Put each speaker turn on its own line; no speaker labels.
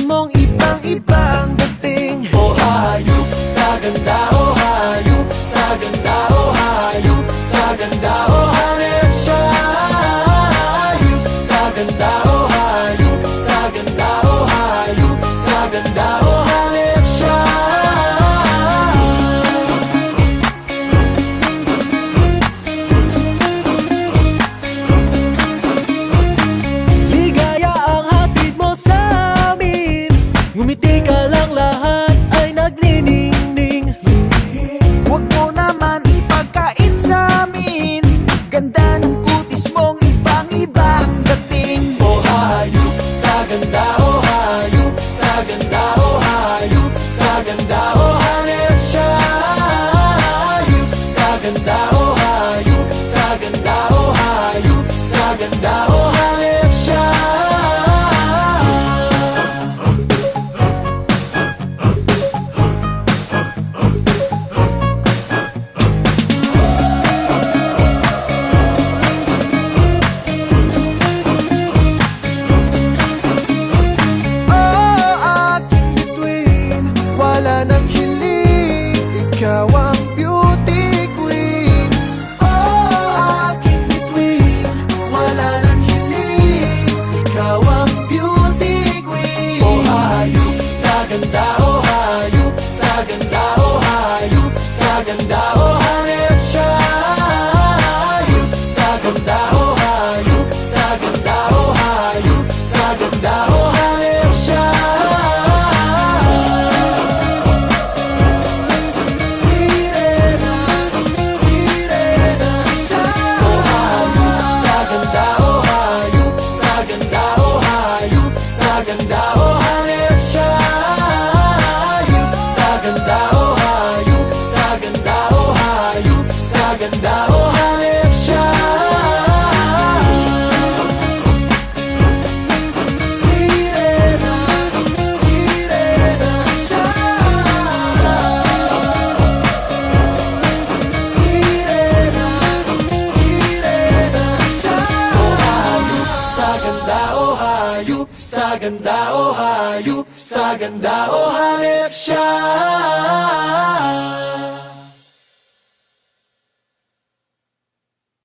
mong ibang-iba ang dating.
O hayop sa ganda, o hayop sa ganda, o hayop sa ganda, o hanip siya. Hayop sa ganda, o hayop sa ganda, o hayop sa ganda, o hanip siya.
Ligaya ang hatid mo sa amin, ngumiti ka lang, lahat ay nagniningning.
Huwag mo naman ipagkait sa amin, ganda ng kutis mong ibang-iba ang dating.
O hayop sa ganda, o hayop sa ganda, o hayop sa ganda, o hanip siya. Hayop sa ganda, o hayop sa ganda, o hayop sa ganda, o hanip siya.
Oh, aking bituin, wala nang hiling, ikaw ang beauty queen. Oh, aking bituin, wala nang hiling, ikaw ang beauty queen.
O hayop sa ganda, o hayop sa ganda, o hayop sa ganda, o hanip siya. Hayop sa ganda, o hayop sa ganda, o hayop sa ganda, o hanip siya.
Sirena, sirena siya.
O hayop sa ganda, o hayop sa ganda, o hayop sa ganda, o hanip siya. Hayop sa ganda, o hayop sa ganda, o hayop sa ganda, o hanip siya.
Sirena, sirena siya. Sirena, sirena siya.
O hayop sa ganda, o hayop sa ganda, o hayop sa ganda, o hanip siya.